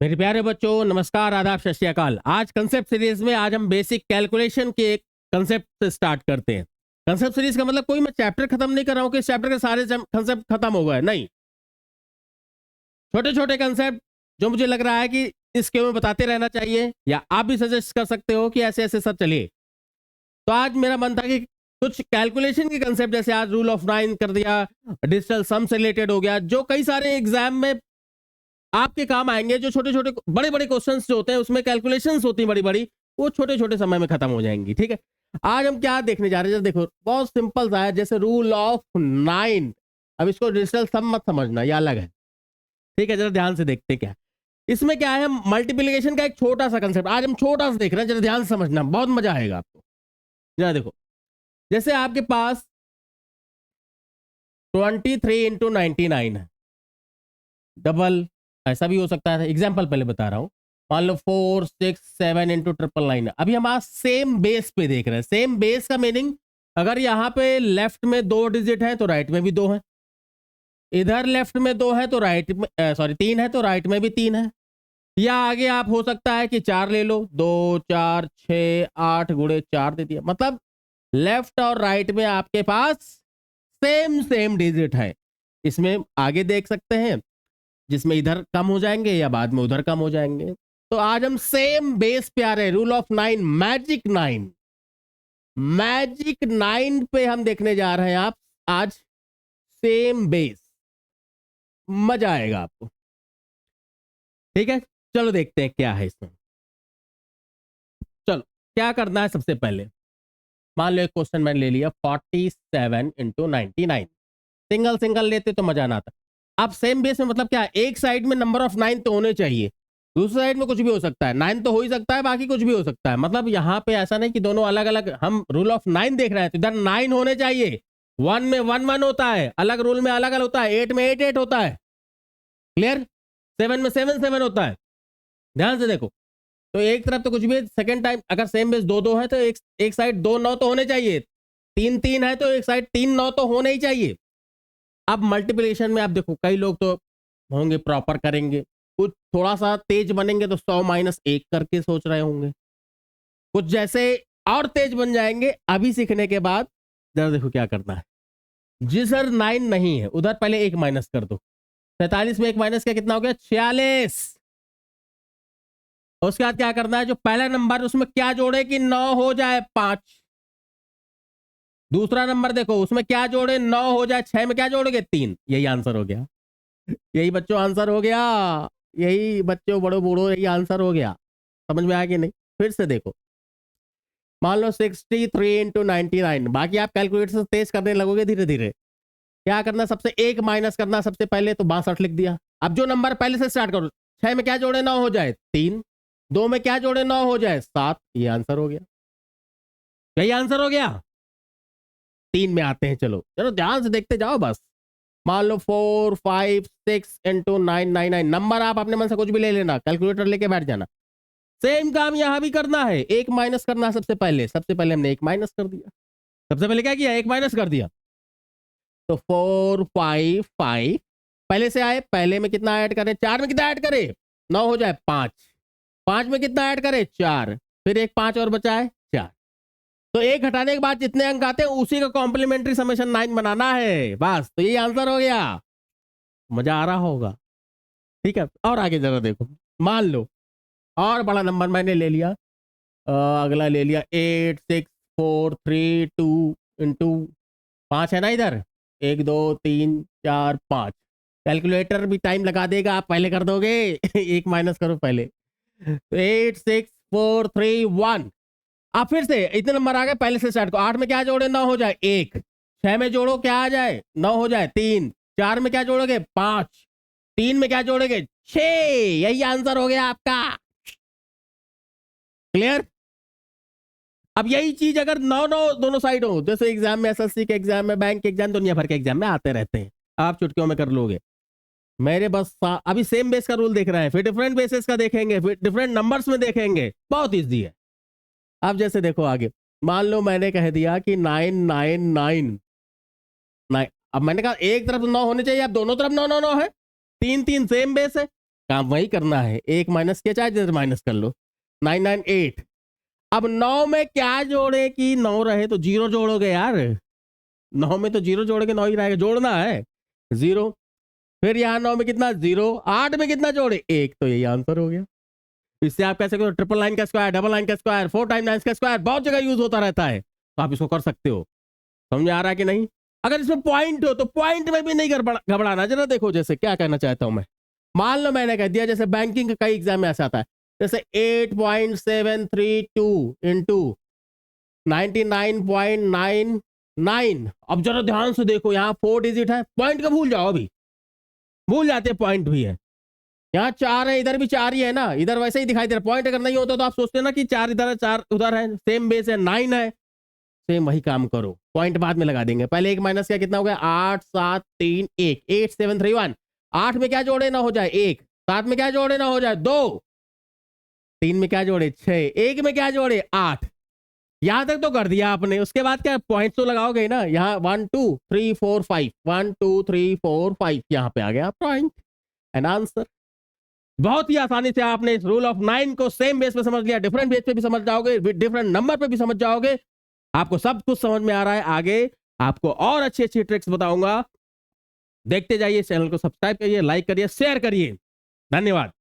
मेरे प्यारे बच्चों, नमस्कार, आदाब, सत श्री अकाल। आज कंसेप्ट सीरीज में आज हम बेसिक कैलकुलेशन के एक कंसेप्ट से स्टार्ट करते हैं। कंसेप्ट सीरीज का मतलब कोई मैं चैप्टर खत्म नहीं कर रहा हूं कि इस चैप्टर के सारे कंसेप्ट खत्म हो गए, नहीं। छोटे छोटे कंसेप्ट जो मुझे लग रहा है कि इसके में बताते रहना चाहिए, या आप भी सजेस्ट कर सकते हो कि ऐसे ऐसे सब चलिए। तो आज मेरा मन था कि कुछ कैलकुलेशन के कंसेप्ट, जैसे आज रूल ऑफ 9 कर दिया, डिजिटल सम से रिलेटेड हो गया, जो कई सारे एग्जाम में आपके काम आएंगे। जो छोटे छोटे बड़े बड़े क्वेश्चंस जो होते हैं उसमें कैलकुलेशंस होती हैं बड़ी बड़ी, वो छोटे छोटे समय में खत्म हो जाएंगी। ठीक है, आज हम क्या देखने जा रहे हैं? देखो, बहुत सिंपल सा है, जैसे रूल ऑफ 9। अब इसको डिजिटल सम मत समझना, ये अलग है। ठीक है, जरा ध्यान से देखते हैं क्या इसमें क्या है। मल्टीप्लीकेशन का एक छोटा सा कंसेप्ट आज हम छोटा सा देख रहे हैं, जरा ध्यान से समझना, बहुत मजा आएगा आपको। जरा देखो, जैसे आपके पास 23 इंटू 99 है, डबल ऐसा भी हो सकता है। एग्जाम्पल पहले बता रहा हूं। मान लो 4 6 7 इंटू 999। अभी हम आज सेम बेस पे देख रहे हैं। सेम बेस का मीनिंग, अगर यहाँ पे लेफ्ट में 2 डिजिट है तो राइट में भी 2 है, इधर लेफ्ट में 2 है तो राइट में 3 है तो राइट में भी 3 है। या आगे आप हो सकता है कि 4 ले लो, 2 4 6 8 गुणे 4 दे दिया। मतलब लेफ्ट और राइट में आपके पास सेम सेम डिजिट है। इसमें आगे देख सकते हैं, जिसमें इधर कम हो जाएंगे या बाद में उधर कम हो जाएंगे। तो आज हम सेम बेस पे आ रहे हैं। रूल ऑफ 9, मैजिक 9, मैजिक 9 पे हम देखने जा रहे हैं आप आज। सेम बेस, मजा आएगा आपको। ठीक है, चलो देखते हैं क्या है इसमें। चलो, क्या करना है सबसे पहले। मान लो एक क्वेश्चन मैंने ले लिया, 47 इंटू 99। सिंगल सिंगल लेते तो मजा ना आता। अब सेम बेस में मतलब क्या है, एक साइड में नंबर ऑफ 9 तो होने चाहिए, दूसरी साइड में कुछ भी हो सकता है। 9 तो हो ही सकता है, बाकी कुछ भी हो सकता है। मतलब यहाँ पे ऐसा नहीं कि दोनों अलग अलग, हम रूल ऑफ 9 देख रहे हैं तो इधर 9 होने चाहिए। 1 में 1 1 होता है, अलग रूल में अलग अलग होता है। 8 में 8 8 होता है, क्लियर। 7 में 7 7 होता है। ध्यान से देखो, तो एक तरफ तो कुछ भी, सेकेंड टाइम अगर सेम बेस 2 2 है तो एक साइड 2 9 तो होने चाहिए। 3 3 है तो एक साइड 3 9 तो होने ही चाहिए। अब मल्टीप्लिकेशन में आप देखो, कई लोग तो होंगे प्रॉपर करेंगे, कुछ थोड़ा सा तेज बनेंगे तो 100 माइनस 1 करके सोच रहे होंगे, कुछ जैसे और तेज बन जाएंगे। अभी सीखने के बाद जरा देखो क्या करना है। जिधर 9 नहीं है उधर पहले 1 माइनस कर दो। 47 में 1 माइनस किया कितना हो गया? 46। उसके बाद क्या करना है, जो पहला नंबर उसमें क्या जोड़े कि 9 हो जाए 5। दूसरा नंबर देखो, उसमें क्या जोड़े 9 हो जाए 6 में क्या जोड़ोगे? 3। यही आंसर हो गया। यही बच्चों आंसर हो गया। यही बच्चों, बड़ो बूढ़ो, यही आंसर हो गया। समझ में आ गया नहीं? फिर से देखो, मान लो 63 इंटू 99। बाकी आप कैलकुलेटर तेज करने लगोगे धीरे धीरे। क्या करना, सबसे 1 माइनस करना सबसे पहले, तो 62 लिख दिया। अब जो नंबर पहले से स्टार्ट करो, 6 में क्या जोड़े 9 हो जाए? 3। 2 में क्या जोड़े 9 हो जाए? 7। ये आंसर हो गया। यही आंसर हो गया। 3 में आते हैं, चलो चलो ध्यान से देखते जाओ बस। मान लो 4 5 6 इंटू 999। नंबर आप अपने मन से कुछ भी ले लेना, कैलकुलेटर लेके बैठ जाना। सेम काम यहां भी करना है, 1 माइनस करना सबसे पहले हमने 1 माइनस कर दिया। सबसे पहले क्या किया? 1 माइनस कर दिया। तो 4 5 5 पहले से आए, पहले में कितना ऐड करें? 4 में कितना ऐड करें? 9 हो जाए 5। 5 में कितना ऐड करें? 4। फिर एक 5 और बचा है 4। तो 1 हटाने के बाद जितने अंक आते हैं उसी का कॉम्प्लीमेंट्री समेशन 9 बनाना है, बस। तो यही आंसर हो गया। मजा आ रहा होगा। ठीक है, और आगे जरा देखो। मान लो और बड़ा नंबर मैंने ले लिया, अगला ले लिया 8 6 4 3 2 इंटू 5 है ना इधर, 1 2 3 4 5। कैलकुलेटर भी टाइम लगा देगा, आप पहले कर दोगे। 1 माइनस करो पहले। तो 8 6 4 3 1। आप फिर से इतने नंबर आ गए, पहले से स्टार्ट को। 8 में क्या जोड़े? 9 हो जाए 1। 6 में जोड़ो, क्या आ जाए? 9 हो जाए 3। 4 में क्या जोड़ोगे? 5। 3 में क्या जोड़ोगे? 6। यही आंसर हो गया आपका। क्लियर। अब यही चीज अगर 9 9 दोनों साइड हो, जैसे एग्जाम में, एसएससी के एग्जाम में, बैंक के एग्जाम, दुनिया भर के एग्जाम में आते रहते हैं, आप चुटकियों में कर लोगे। मेरे बस अभी सेम बेस का रूल देख रहे हैं, फिर डिफरेंट बेसिस का देखेंगे, फिर डिफरेंट नंबर्स में देखेंगे। बहुत ईजी है। अब जैसे देखो आगे, मान लो मैंने कह दिया कि 999 9। अब मैंने कहा एक तरफ 9 होने चाहिए, अब दोनों तरफ 9 9 9 है। 3 3 सेम बेस है। काम वही करना है, 1 माइनस किया चाहे इधर माइनस कर लो, 998। अब 9 में क्या जोड़े कि 9 रहे, तो 0 जोड़ोगे यार, 9 में तो 0 जोड़ोगे 9 ही रहेगा, जोड़ना है 0। फिर यहाँ 9 में कितना 0, 8 में कितना जोड़े 1, तो यही आंसर हो गया। इससे आप कैसे करो, ट्रिपल लाइन का स्क्वायर, डबल लाइन का स्क्वायर, 4 टाइम 9 का स्क्वायर बहुत जगह यूज होता रहता है, तो आप इसको कर सकते हो। समझ में आ रहा है कि नहीं? अगर इसमें पॉइंट हो तो पॉइंट में भी नहीं घबराना। जरा देखो जैसे क्या कहना चाहता हूं मैं, मान लो मैंने कह दिया जैसे बैंकिंग का कई एग्जाम में ऐसा आता है, जैसे 8.732 इंटू 99.99। अब जरा ध्यान से देखो, यहाँ 4 डिजिट है, पॉइंट का भूल जाओ, अभी भूल जाते पॉइंट भी है, यहाँ 4 है, इधर भी 4 ही है ना, इधर वैसे ही दिखाई दे रहा। पॉइंट अगर नहीं होता तो आप सोचते ना कि 4 इधर है 4 उधर है, सेम बेस है, 9 है, सेम वही काम करो, पॉइंट बाद में लगा देंगे। पहले 1 माइनस क्या, कितना हो गया 8 7 3 1, 8731। 8 में क्या जोड़े ना हो जाए 1, 7 में क्या जोड़े ना हो जाए 2, 3 में क्या जोड़े 6, 1 में क्या जोड़े 8। यहां तक तो कर दिया आपने, उसके बाद क्या पॉइंट तो लगाओगे ना, यहाँ 1 2 3 4 5, 1 2 3 4 5, यहाँ पे आ गया पॉइंट एंड आंसर। बहुत ही आसानी से आपने इस रूल ऑफ 9 को सेम बेस पे समझ लिया, डिफरेंट बेस पे भी समझ जाओगे, डिफरेंट नंबर पे भी समझ जाओगे। आपको सब कुछ समझ में आ रहा है। आगे आपको और अच्छी अच्छी ट्रिक्स बताऊंगा, देखते जाइए। चैनल को सब्सक्राइब करिए, लाइक करिए, शेयर करिए। धन्यवाद।